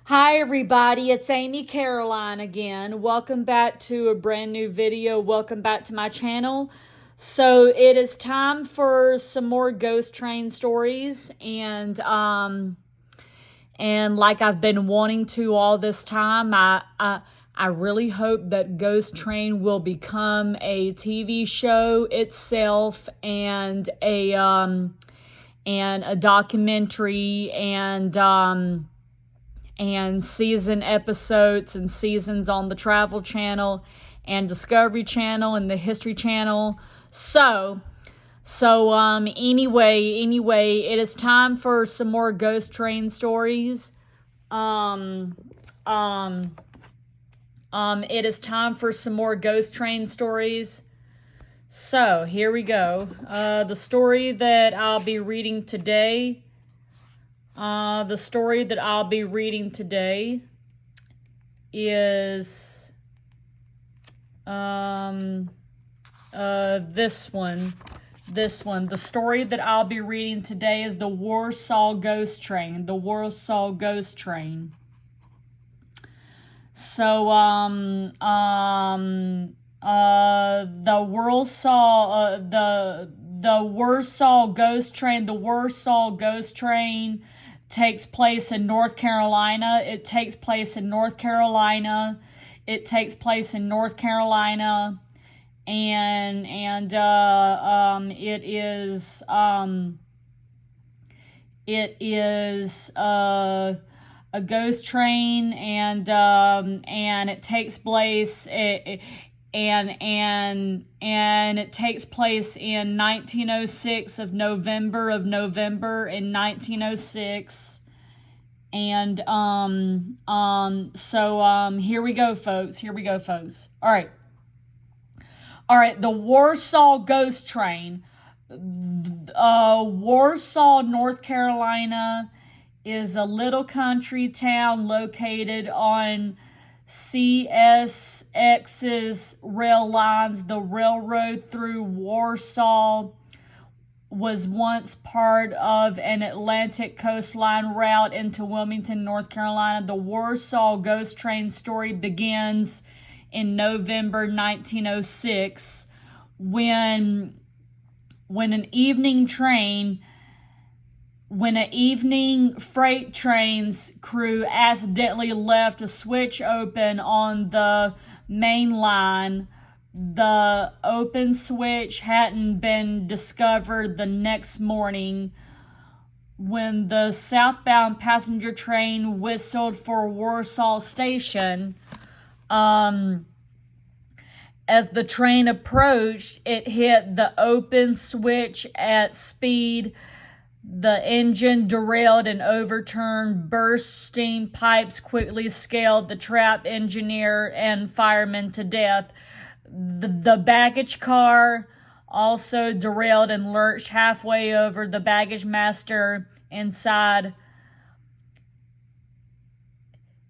Hi everybody, it's Amy Caroline again. Welcome back to a brand new video. Welcome back to my channel. So it is time for some more ghost train stories and like I've been wanting to all this time, I really hope that Ghost Train will become a TV show itself and a documentary and season episodes and seasons on the Travel Channel and Discovery Channel and the History Channel. Anyway, it is time for some more Ghost Train stories. It is time for some more Ghost Train stories. So, here we go. The story that I'll be reading today is this one. The story that I'll be reading today is the Warsaw Ghost Train. The Warsaw Ghost Train. So, the Warsaw Ghost Train. The Warsaw Ghost Train takes place in North Carolina. It takes place in North Carolina. And it is a ghost train, and it takes place it takes place in 1906 of November in 1906. And here we go, folks. All right, the Warsaw Ghost Train. Warsaw, North Carolina is a little country town located on CSX's rail lines. The railroad through Warsaw was once part of an Atlantic coastline route into Wilmington, North Carolina. The Warsaw Ghost Train story begins in November 1906 when an evening freight train's crew accidentally left a switch open on the main line. The open switch hadn't been discovered the next morning when the southbound passenger train whistled for Warsaw Station. As the train approached, it hit the open switch at speed. The engine derailed and overturned. Bursting pipes quickly scaled the trapped engineer and firemen to death. The baggage car also derailed and lurched halfway over. The baggage master inside,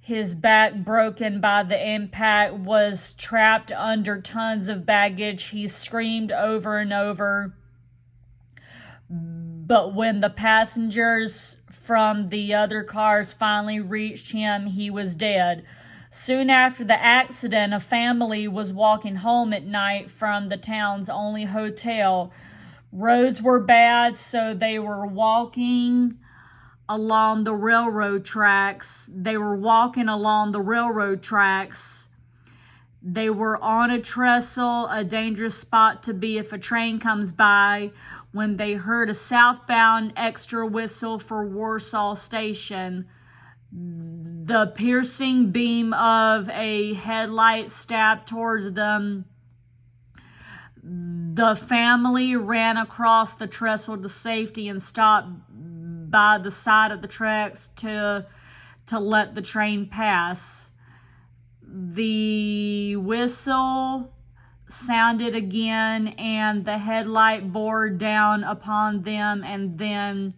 his back broken by the impact, was trapped under tons of baggage. He screamed over and over. But when the passengers from the other cars finally reached him, he was dead. Soon after the accident, a family was walking home at night from the town's only hotel. Roads were bad, so they were walking along the railroad tracks. They were on a trestle, a dangerous spot to be if a train comes by, when they heard a southbound extra whistle for Warsaw Station. The piercing beam of a headlight stabbed towards them. The family ran across the trestle to safety and stopped by the side of the tracks to let the train pass. The whistle sounded again, and the headlight bore down upon them, and then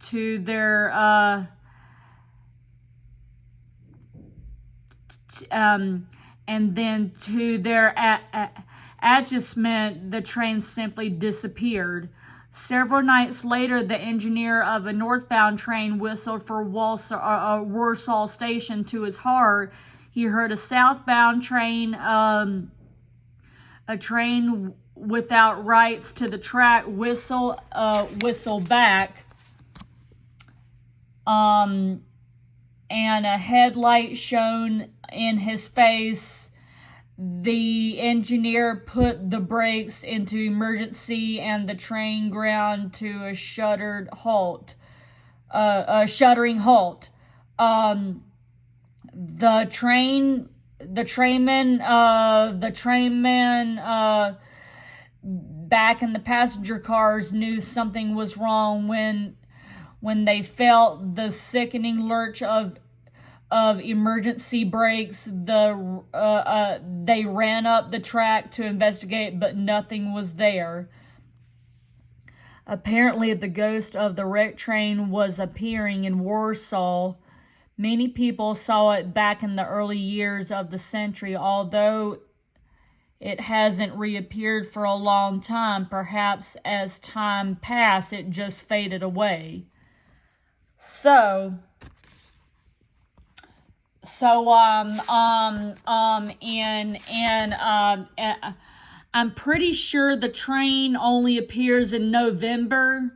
to their adjustment, the train simply disappeared. Several nights later, the engineer of a northbound train whistled for Warsaw Station. To his horror, he heard a southbound train, a train without rights to the track, whistle back, and a headlight shone in his face. The engineer put the brakes into emergency, and the train ground to a shuddering halt. The trainman back in the passenger cars knew something was wrong when they felt the sickening lurch of emergency brakes. They ran up the track to investigate, but nothing was there. Apparently, the ghost of the wrecked train was appearing in Warsaw. Many people saw it back in the early years of the century, although it hasn't reappeared for a long time. Perhaps as time passed, it just faded away. I'm pretty sure the train only appears in November.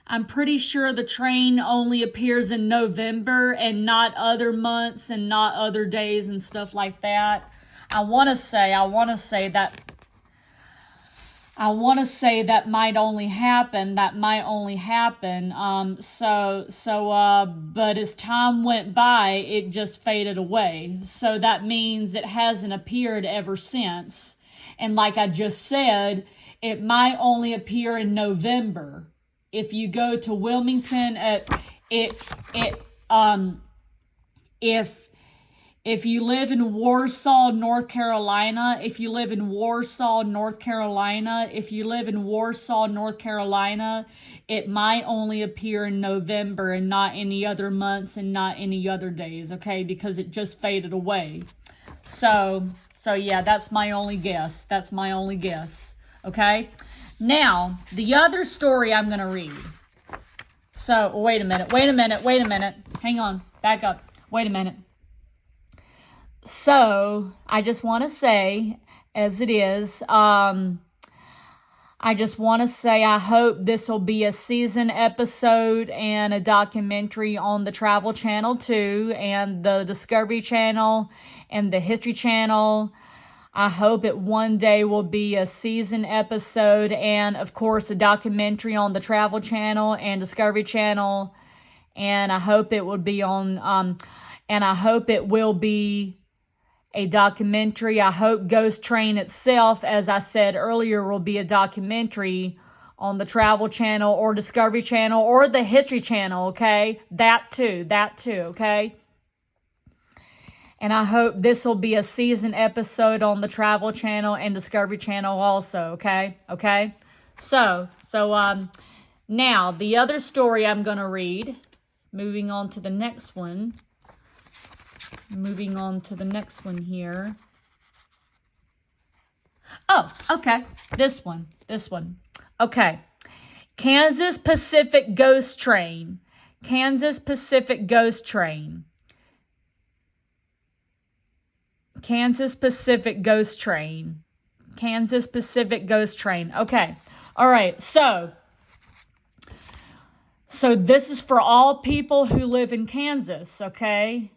I'm pretty sure the train only appears in November and not other months and not other days and stuff like that. I want to say that might only happen. But as time went by, it just faded away. So that means it hasn't appeared ever since. And like I just said, it might only appear in November. If you go to Wilmington, if you live in Warsaw, North Carolina, it might only appear in November and not any other months and not any other days, okay? Because it just faded away. So yeah, that's my only guess. Okay? Now, the other story I'm going to read. So, wait a minute. Hang on, back up. Wait a minute. So, I just want to say, as it is, I hope this will be a season episode and a documentary on the Travel Channel too, and the Discovery Channel and the History Channel. I hope it one day will be a season episode and, of course, a documentary on the Travel Channel and Discovery Channel. And I hope it would be a documentary. I hope Ghost Train itself, as I said earlier, will be a documentary on the Travel Channel or Discovery Channel or the History Channel, okay? That too, okay? And I hope this will be a season episode on the Travel Channel and Discovery Channel also, okay? So, now, the other story I'm going to read, moving on to the next one here. Oh, okay, this one. Okay, Kansas Pacific Ghost Train. Okay. All right. So this is for all people who live in Kansas, okay?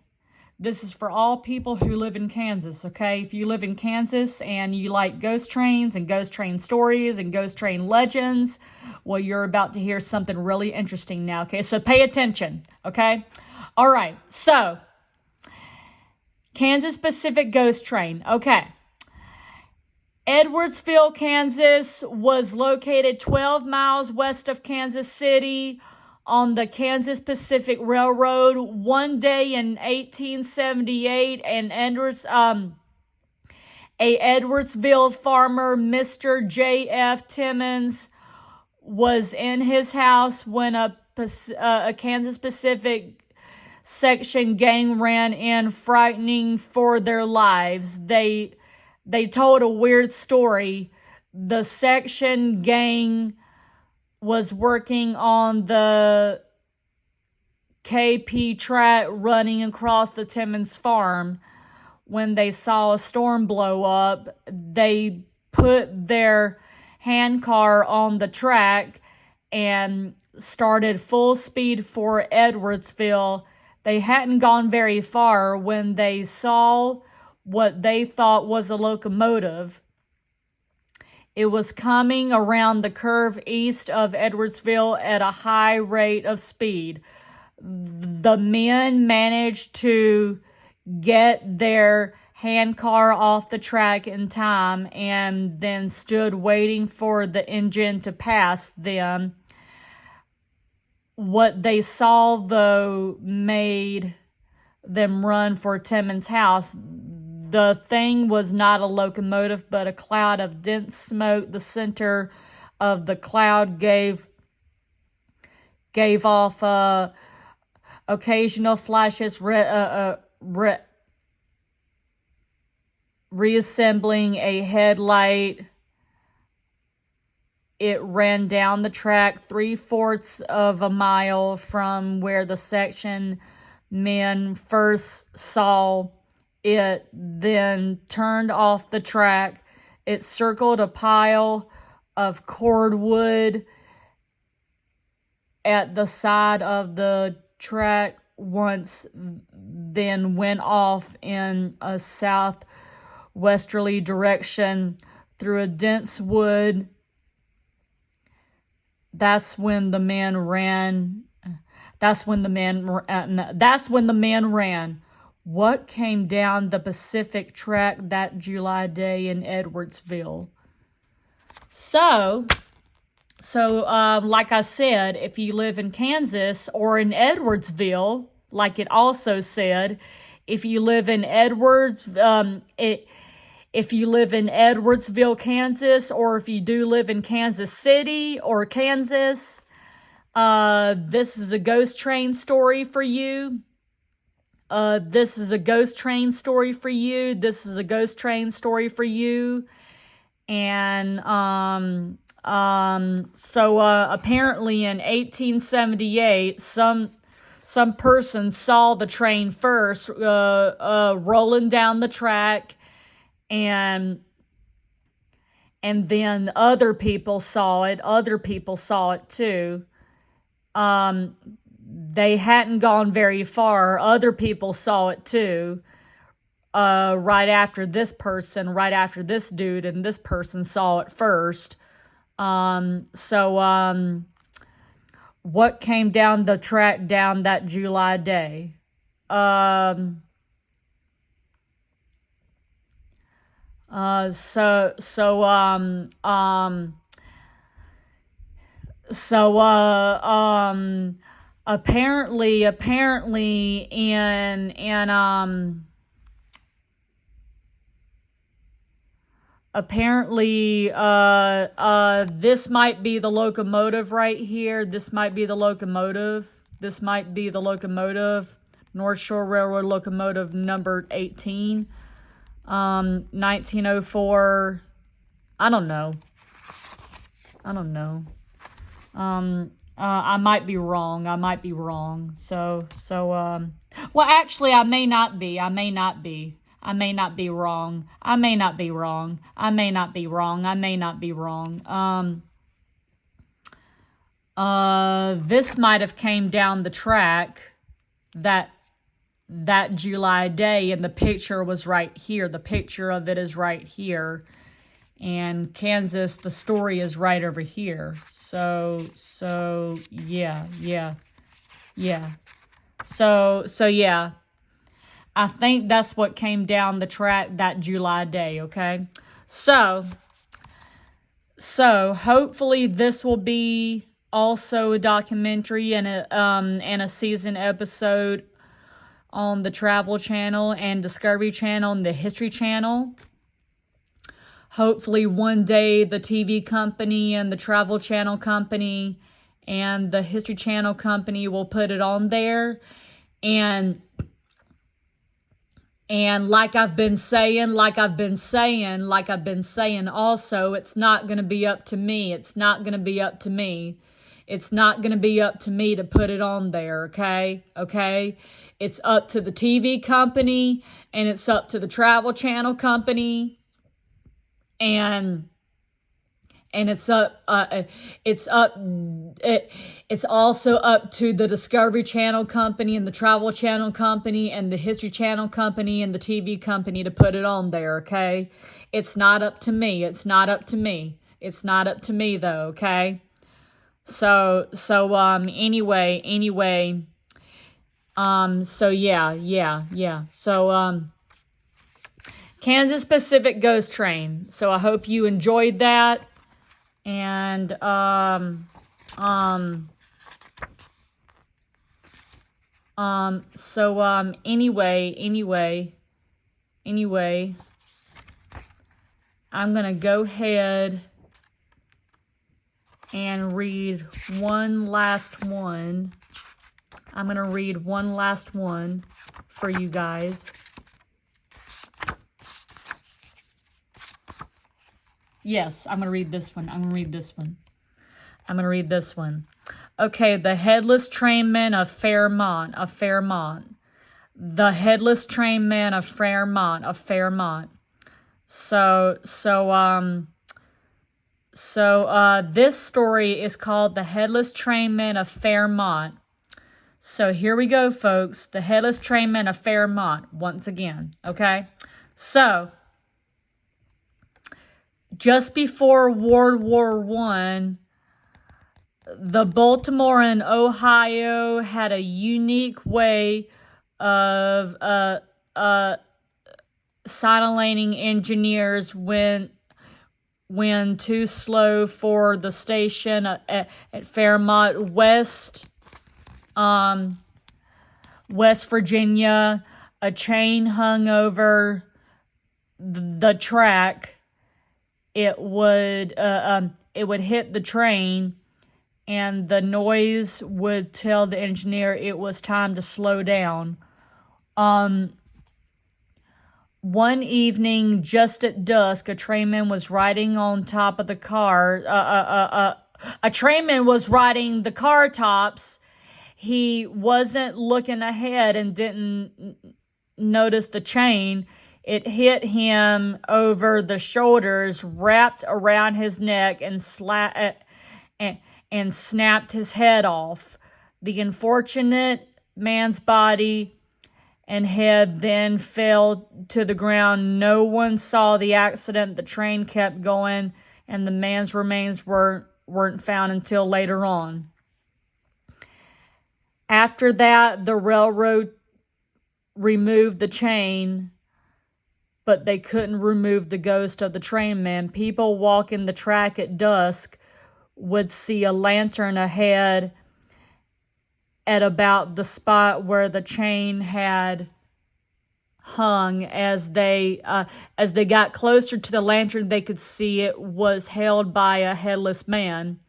If you live in Kansas and you like ghost trains and ghost train stories and ghost train legends, well, you're about to hear something really interesting now, okay? So pay attention, okay? All right. So Kansas Pacific Ghost Train. Okay. Edwardsville, Kansas was located 12 miles west of Kansas City on the Kansas Pacific Railroad. One day in 1878, a Edwardsville farmer, Mr. J.F. Timmons, was in his house when a Kansas Pacific section gang ran in, frightening for their lives. They told a weird story. The section gang was working on the KP track running across the Timmons farm. When they saw a storm blow up, they put their handcar on the track and started full speed for Edwardsville. They hadn't gone very far when they saw what they thought was a locomotive. It was coming around the curve east of Edwardsville at a high rate of speed. The men managed to get their handcar off the track in time and then stood waiting for the engine to pass them. What they saw, though, made them run for Timmons' house. The thing was not a locomotive, but a cloud of dense smoke. The center of the cloud gave off occasional flashes, reassembling a headlight. It ran down the track 3/4 of a mile from where the section men first saw it, then turned off the track. It circled a pile of cordwood at the side of the track once, then went off in a southwesterly direction through a dense wood. That's when the men ran. What came down the Pacific track that July day in Edwardsville? So, like I said, if you live in Kansas or in Edwardsville, like it also said, if you live in Edwardsville, Kansas, or if you do live in Kansas City or Kansas, this is a ghost train story for you. This is a ghost train story for you. This is a ghost train story for you. And apparently in 1878, some person saw the train first, rolling down the track, and then other people saw it. Other people saw it too. They hadn't gone very far. Other people saw it too. Right after this dude, and this person saw it first. What came down the track down that July day? Apparently this might be the locomotive right here. This might be the locomotive. North Shore Railroad locomotive number 18. 1904. I don't know. I might be wrong. Well, actually, I may not be wrong. This might have came down the track that July day, and the picture was right here. The picture of it is right here. And Kansas, the story is right over here. So yeah. I think that's what came down the track that July day, okay? So hopefully this will be also a documentary and a season episode on the Travel Channel and Discovery Channel and the History Channel. Hopefully one day the TV company and the Travel Channel company and the History Channel company will put it on there. And like I've been saying also, it's not going to be up to me. It's not going to be up to me to put it on there, okay? Okay? It's up to the TV company, and it's up to the Travel Channel company, and it's also up to the Discovery Channel company and the Travel Channel company and the History Channel company and the TV company to put it on there, okay? It's not up to me. It's not up to me. It's not up to me though, okay? So anyway, so yeah. So, Kansas Pacific Ghost Train. So I hope you enjoyed that. And, anyway, I'm gonna go ahead and read one last one. I'm gonna read one last one for you guys. Yes, I'm going to read this one. I'm going to read this one. Okay, the Headless Trainman of Fairmont. The Headless Trainman of Fairmont. So this story is called The Headless Trainman of Fairmont. So here we go, folks. The Headless Trainman of Fairmont, once again, okay? So, just before World War I, the Baltimore and Ohio had a unique way of signalling engineers when too slow for the station at Fairmont, West Virginia. A train hung over the track. It would hit the train, and the noise would tell the engineer it was time to slow down. One evening, just at dusk, a trainman was riding on top of the car. A trainman was riding the car tops. He wasn't looking ahead and didn't notice the chain. It hit him over the shoulders, wrapped around his neck, and snapped his head off. The unfortunate man's body and head then fell to the ground. No one saw the accident. The train kept going, and the man's remains weren't found until later on. After that, the railroad removed the chain, but they couldn't remove the ghost of the trainman. People walking the track at dusk would see a lantern ahead at about the spot where the chain had hung. As they got closer to the lantern, they could see it was held by a headless man.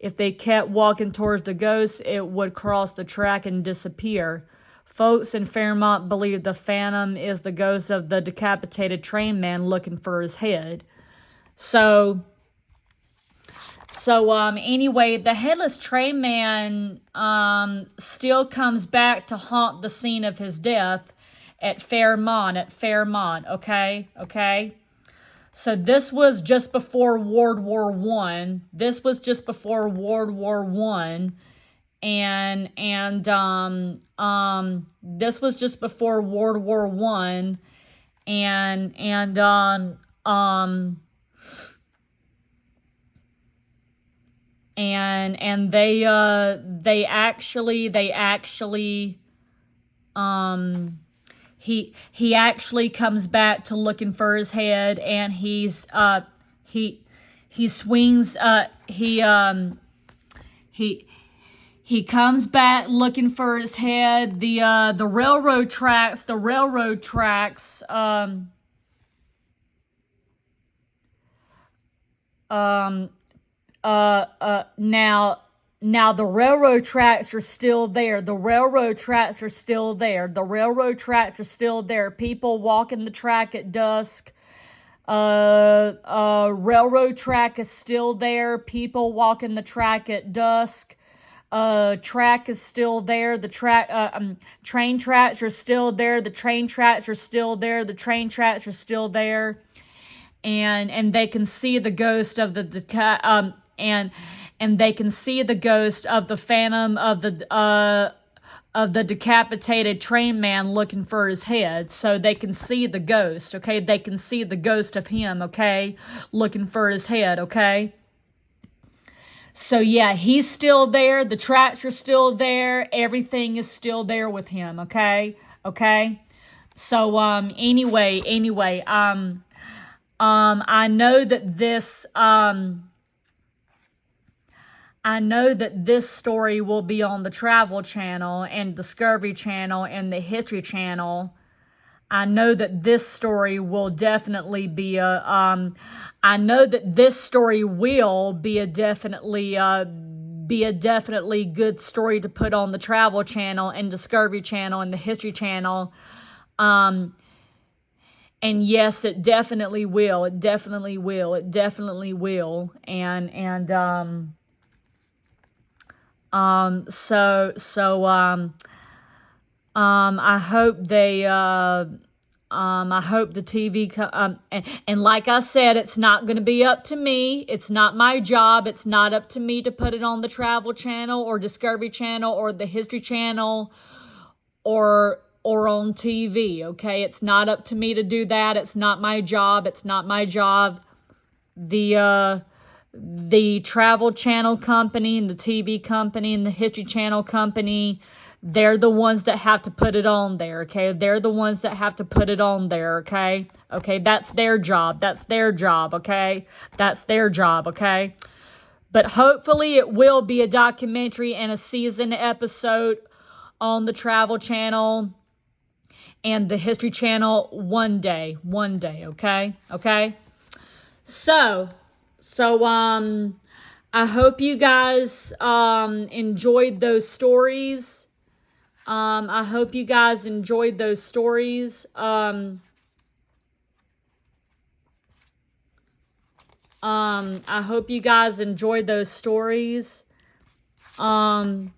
If they kept walking towards the ghost, it would cross the track and disappear. Folks in Fairmont believe the phantom is the ghost of the decapitated trainman looking for his head. Anyway, the headless trainman still comes back to haunt the scene of his death at Fairmont, okay? So this was just before World War I. This was just before World War I. And this was just before World War I. And they actually he actually comes back to looking for his head, and he swings he comes back looking for his head. The railroad tracks Now the railroad tracks are still there. People walking the track at dusk. Railroad track is still there. People walking the track at dusk. Track is still there. The train tracks are still there. The train tracks are still there. The train tracks are still there. And they can see the ghost of and they can see the ghost of the phantom of the decapitated train man looking for his head. So they can see the ghost, okay? They can see the ghost of him, okay? Looking for his head, okay? So yeah, he's still there. The tracks are still there. Everything is still there with him, okay? Okay? So, anyway, I know that this story will be on the Travel Channel and Discovery Channel and the History Channel. I know that this story will definitely be a definitely good story to put on the Travel Channel and Discovery Channel and the History Channel. And yes, it definitely will. It definitely will. It definitely will. I hope I hope the TV, and like I said, it's not going to be up to me. It's not my job. It's not up to me to put it on the Travel Channel or Discovery Channel or the History Channel or on TV, okay? It's not up to me to do that. It's not my job. It's not my job. The Travel Channel company and the TV company and the History Channel company, they're the ones that have to put it on there, okay? They're the ones that have to put it on there, okay? Okay, that's their job. That's their job, okay? That's their job, okay? But hopefully it will be a documentary and a season episode on the Travel Channel and the History Channel one day, okay? Okay? So, I hope you guys enjoyed those stories. I hope you guys enjoyed those stories. I hope you guys enjoyed those stories. Anyway,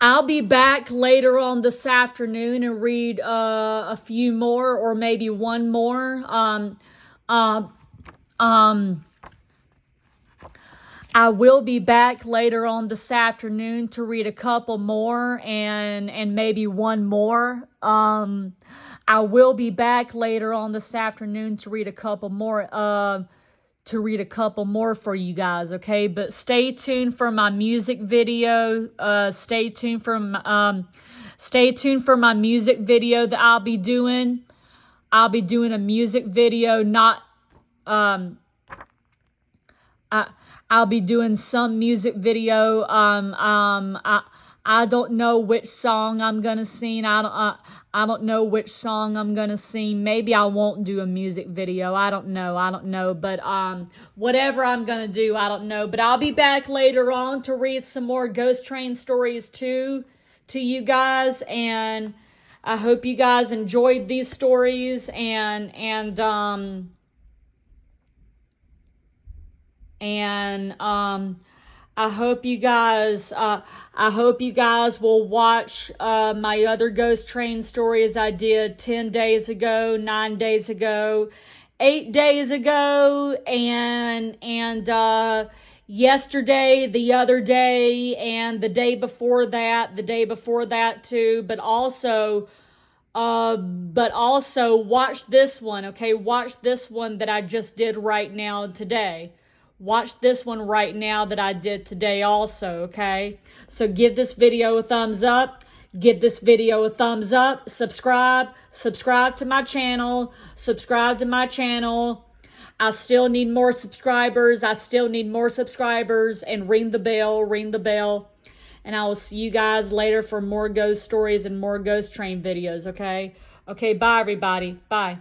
I'll be back later on this afternoon and read a few more, or maybe one more. I will be back later on this afternoon to read a couple more and maybe one more. I will be back later on this afternoon to read a couple more for you guys, okay? But stay tuned for my music video. Stay tuned for my music video that I'll be doing. I'll be doing a music video, I'll be doing some music video. I don't know which song I'm gonna sing. I don't know which song I'm gonna sing. Maybe I won't do a music video. I don't know. But whatever I'm gonna do, I don't know. But I'll be back later on to read some more Ghost Train stories too to you guys, and I hope you guys enjoyed these stories, and I hope you guys will watch my other Ghost Train stories I did 10 days ago, 9 days ago, 8 days ago, and yesterday, the other day, and the day before that too. But also watch this one, okay? Watch this one that I just did right now today. Watch this one right now that I did today also, okay? So give this video a thumbs up. Give this video a thumbs up. Subscribe to my channel. I still need more subscribers. And ring the bell. And I will see you guys later for more ghost stories and more Ghost Train videos, okay? Okay, bye everybody. Bye.